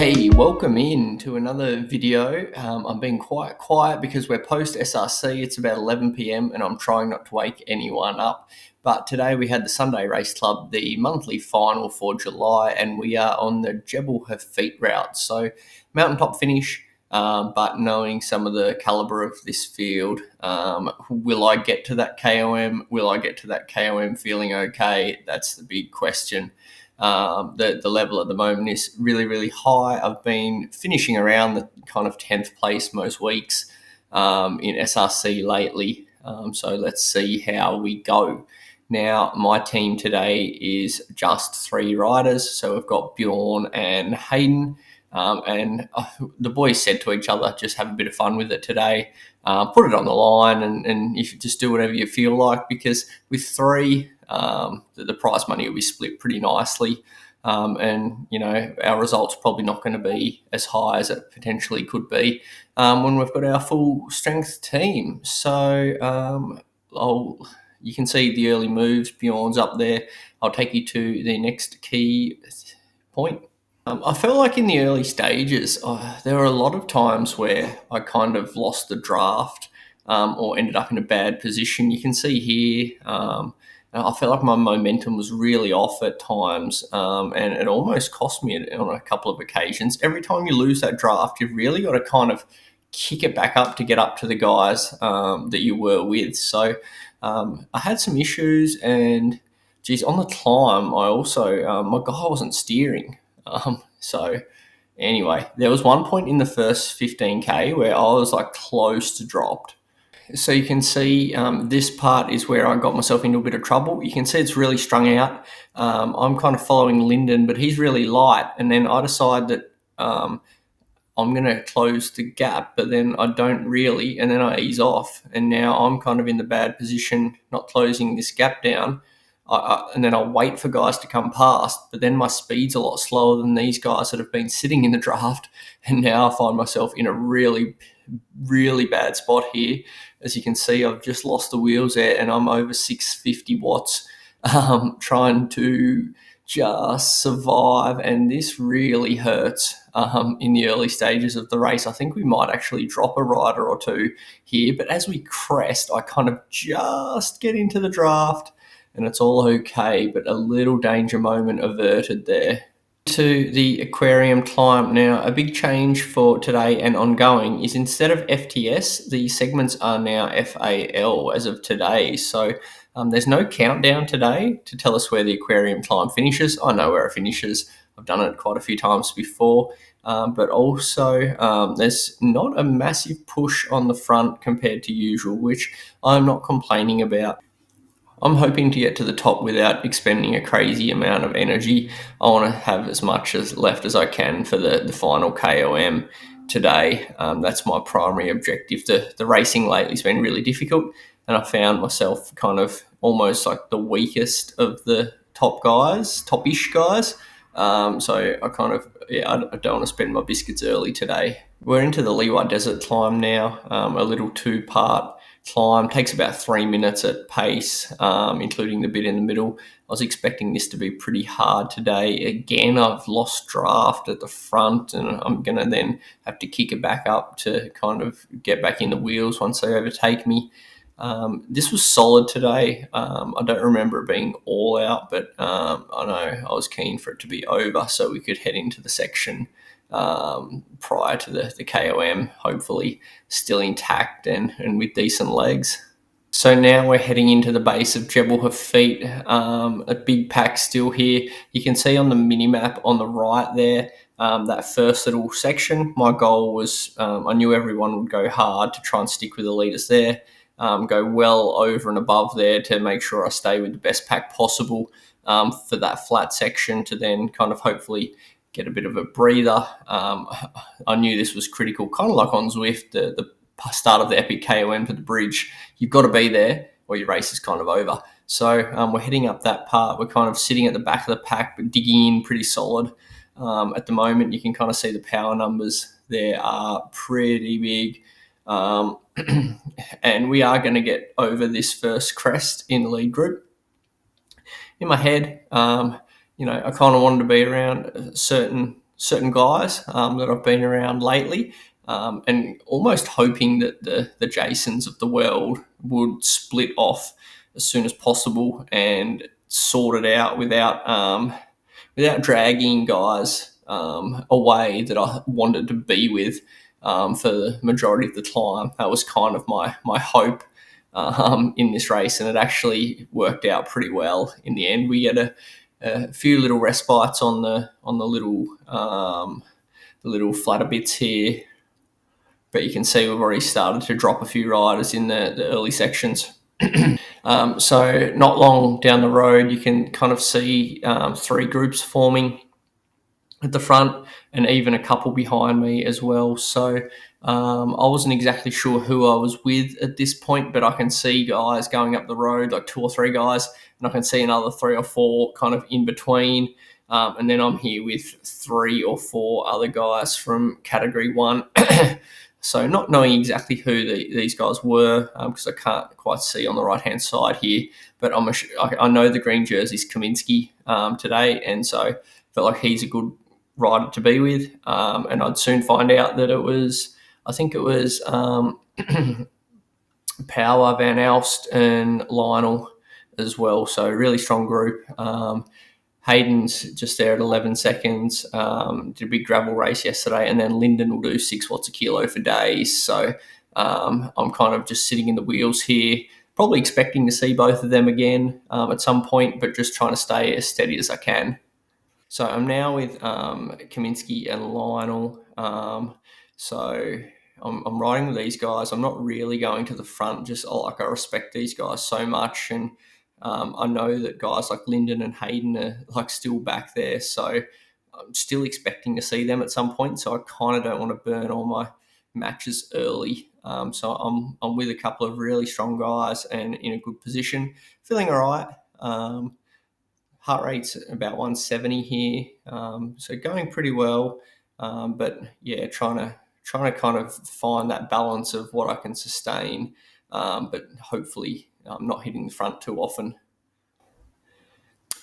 Hey, welcome in to another video. I'm being quite quiet because we're post SRC. It's about 11 p.m. and I'm trying not to wake anyone up. But today we had the Sunday Race Club, the monthly final for July, and we are on the Jebel Hafeet route. So mountaintop finish, but knowing some of the calibre of this field, will I get to that KOM? Will I get to that KOM feeling okay? That's the big question. The level at the moment is really, really high. I've been finishing around the kind of 10th place most weeks in SRC lately. So let's see how we go. Now, my team today is just 3 riders. So we've got Bjorn and Hayden. The boys said to each other, just have a bit of fun with it today. Put it on the line and you should just do whatever you feel like, because with 3, the prize money will be split pretty nicely. And, you know, our results probably not going to be as high as it potentially could be when we've got our full strength team. So you can see the early moves. Bjorn's up there. I'll take you to the next key point. I felt like in the early stages, there were a lot of times where I kind of lost the draft or ended up in a bad position. You can see here, I felt like my momentum was really off at times, and it almost cost me on a couple of occasions. Every time you lose that draft, you've really got to kind of kick it back up to get up to the guys that you were with. So I had some issues, and geez, on the climb, I also, my guy wasn't steering. So anyway, there was one point in the first 15K where I was like close to dropped. So you can see this part is where I got myself into a bit of trouble. You can see it's really strung out. I'm kind of following Lyndon, but he's really light. And then I decide that I'm going to close the gap, but then I don't really. And then I ease off. And now I'm kind of in the bad position, not closing this gap down. And then I'll wait for guys to come past, but then my speed's a lot slower than these guys that have been sitting in the draft. And now I find myself in a really, really bad spot here. As you can see, I've just lost the wheels there and I'm over 650 watts trying to just survive. And this really hurts in the early stages of the race. I think we might actually drop a rider or two here, but as we crest, I kind of just get into the draft. And it's all okay, but a little danger moment averted there. To the aquarium climb now, a big change for today and ongoing is instead of FTS, the segments are now FAL as of today. So there's no countdown today to tell us where the aquarium climb finishes. I know where it finishes. I've done it quite a few times before. But also there's not a massive push on the front compared to usual, which I'm not complaining about. I'm hoping to get to the top without expending a crazy amount of energy. I want to have as much as left as I can for the final KOM today. That's my primary objective. The racing lately has been really difficult, and I found myself kind of almost like the weakest of the top-ish guys. So I kind of, I don't want to spend my biscuits early today. We're into the Leeward Desert climb now, a little 2-part climb. Takes about 3 minutes at pace, including the bit in the middle. I was expecting this to be pretty hard today. Again, I've lost draft at the front, and I'm going to then have to kick it back up to kind of get back in the wheels once they overtake me. This was solid today. I don't remember it being all out, but I know I was keen for it to be over so we could head into the section prior to the KOM, hopefully still intact and with decent legs. So now we're heading into the base of Jebel Hafeet, a big pack still here. You can see on the mini-map on the right there, that first little section. My goal was, I knew everyone would go hard to try and stick with the leaders there, go well over and above there to make sure I stay with the best pack possible for that flat section to then kind of hopefully get a bit of a breather. I knew this was critical, kind of like on Zwift, the start of the epic KOM to the bridge. You've got to be there or your race is kind of over. So we're heading up that part. We're kind of sitting at the back of the pack, but digging in pretty solid. At the moment, you can kind of see the power numbers there are pretty big. And we are going to get over this first crest in the lead group. In my head, I kind of wanted to be around a certain certain guys that I've been around lately, and almost hoping that the Jasons of the world would split off as soon as possible and sort it out without dragging guys away that I wanted to be with for the majority of the time. That was kind of my hope in this race, and it actually worked out pretty well in the end. We had a few little respites on the little flatter bits here, but you can see we've already started to drop a few riders in the early sections. So not long down the road, you can kind of see 3 groups forming at the front, and even a couple behind me as well. So I wasn't exactly sure who I was with at this point, but I can see guys going up the road, like 2 or 3 guys, and I can see another 3 or 4 kind of in between. And then I'm here with 3 or 4 other guys from Category 1. So not knowing exactly who these guys were, because I can't quite see on the right-hand side here, but I know the green jersey's Kaminsky today, and so I felt like he's a good rider to be with. And I'd soon find out that I think it was Power, Van Alst, and Lionel as well. So really strong group. Hayden's just there at 11 seconds. Did a big gravel race yesterday, and then Lyndon will do 6 watts a kilo for days. So I'm kind of just sitting in the wheels here, probably expecting to see both of them again at some point, but just trying to stay as steady as I can. So I'm now with Kaminsky and Lionel. So I'm riding with these guys. I'm not really going to the front, just I respect these guys so much, and I know that guys like Lyndon and Hayden are like still back there, so I'm still expecting to see them at some point. So I kind of don't want to burn all my matches early. So I'm with a couple of really strong guys and in a good position, feeling all right. Heart rate's about 170 here, so going pretty well. But yeah, trying to kind of find that balance of what I can sustain, but hopefully I'm not hitting the front too often.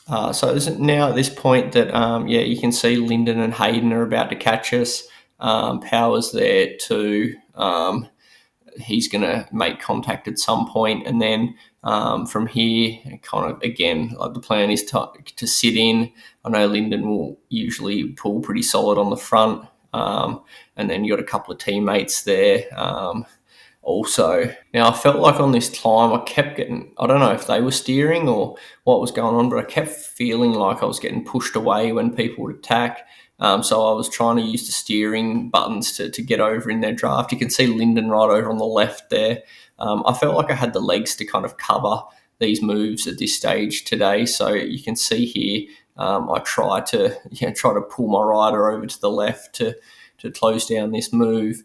So now at this point that, you can see Lyndon and Hayden are about to catch us. Power's there too. He's going to make contact at some point, and then from here, kind of again, like the plan is to sit in. I know Lyndon will usually pull pretty solid on the front, and then you got a couple of teammates there. Also, now I felt like on this climb I kept getting, I don't know if they were steering or what was going on, but I kept feeling like I was getting pushed away when people would attack. So I was trying to use the steering buttons to get over in their draft. You can see Lyndon right over on the left there. I felt like I had the legs to kind of cover these moves at this stage today. So you can see here, I try to pull my rider over to the left to close down this move.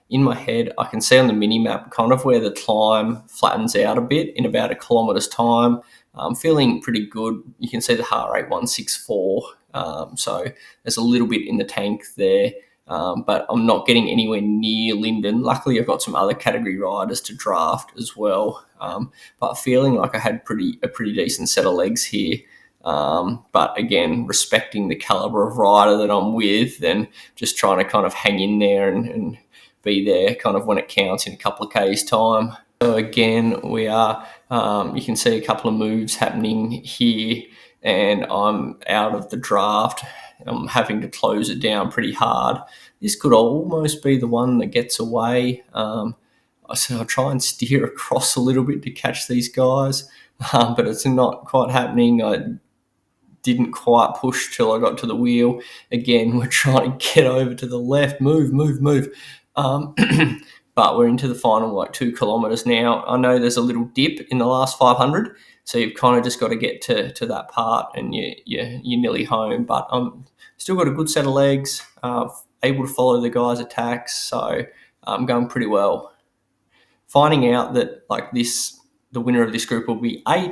In my head, I can see on the mini map kind of where the climb flattens out a bit in about a kilometre's time. I'm feeling pretty good. You can see the heart rate 164. So there's a little bit in the tank there, but I'm not getting anywhere near Lyndon. Luckily, I've got some other category riders to draft as well, but feeling like I had a pretty decent set of legs here. But again, respecting the caliber of rider that I'm with and just trying to kind of hang in there and be there kind of when it counts in a couple of K's time. So again, we are, you can see a couple of moves happening here, and I'm out of the draft. I'm having to close it down pretty hard. This could almost be the one that gets away. So I'll try and steer across a little bit to catch these guys, but it's not quite happening. I didn't quite push till I got to the wheel. Again, we're trying to get over to the left. Move. But we're into the final 2 kilometres now. I know there's a little dip in the last 500, so you've kind of just got to get to that part and you're nearly home. But I'm still got a good set of legs, able to follow the guys' attacks, so I'm going pretty well. Finding out that the winner of this group will be 8,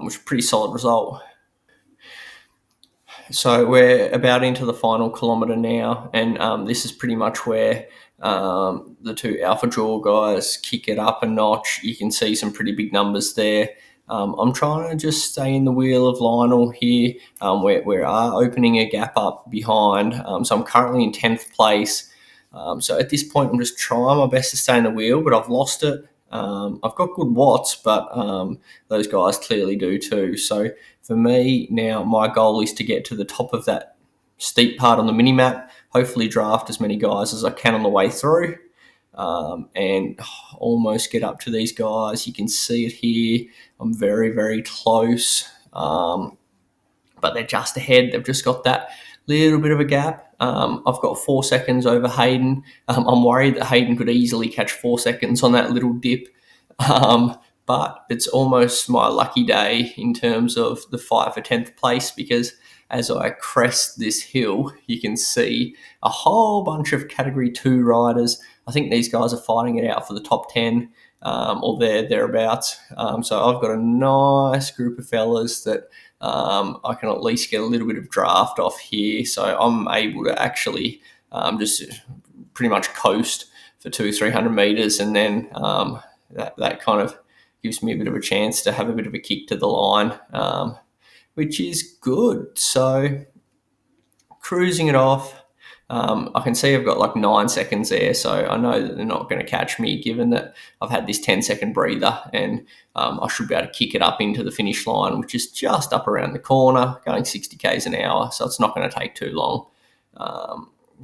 which is a pretty solid result. So we're about into the final kilometre now, and this is pretty much where the 2 Alpha Jaw guys kick it up a notch. You can see some pretty big numbers there. I'm trying to just stay in the wheel of Lionel here. We are opening a gap up behind. So I'm currently in 10th place. So at this point, I'm just trying my best to stay in the wheel, but I've lost it. I've got good watts, but those guys clearly do too. So for me now, my goal is to get to the top of that steep part on the mini map, hopefully draft as many guys as I can on the way through, and almost get up to these guys. You can see it here. I'm very, very close, but they're just ahead. They've just got that little bit of a gap. I've got 4 seconds over Hayden. I'm worried that Hayden could easily catch 4 seconds on that little dip. But it's almost my lucky day in terms of the fight for 10th place, because as I crest this hill, you can see a whole bunch of Category 2 riders. I think these guys are fighting it out for the top 10 or thereabouts. So I've got a nice group of fellas that I can at least get a little bit of draft off here. So I'm able to actually just pretty much coast for 200-300 meters, and then that kind of gives me a bit of a chance to have a bit of a kick to the line, which is good. So cruising it off. I can see I've got like 9 seconds there, so I know that they're not going to catch me, given that I've had this 10-second breather, and I should be able to kick it up into the finish line, which is just up around the corner, going 60 k's an hour, so it's not going to take too long.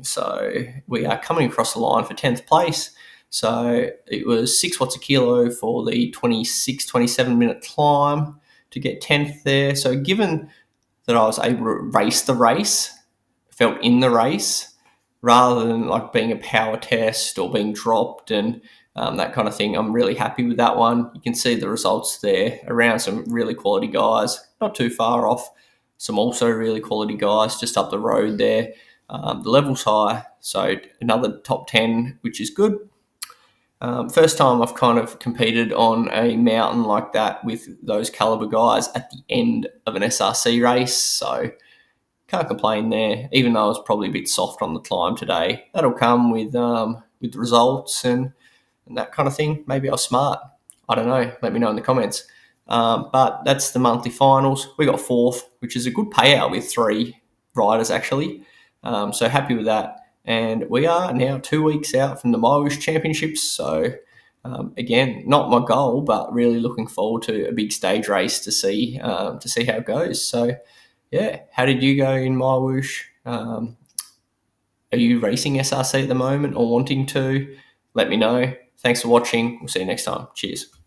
So we are coming across the line for 10th place. So it was 6 watts a kilo for the 26-27 minute climb to get 10th there. So given that I was able to race the race, felt in the race, rather than like being a power test or being dropped and that kind of thing, I'm really happy with that one. You can see the results there around some really quality guys, not too far off some also really quality guys just up the road there. The level's high, so another top 10, which is good. First time I've kind of competed on a mountain like that with those caliber guys at the end of an SRC race, so can't complain there, even though I was probably a bit soft on the climb today. That'll come with results and that kind of thing. Maybe I was smart. I don't know. Let me know in the comments. But that's the monthly finals. We got 4th, which is a good payout with 3 riders actually. So happy with that. And we are now 2 weeks out from the MyWhoosh Championships. So again, not my goal, but really looking forward to a big stage race to see how it goes. So yeah, how did you go in MyWhoosh? Are you racing SRC at the moment or wanting to? Let me know. Thanks for watching. We'll see you next time. Cheers.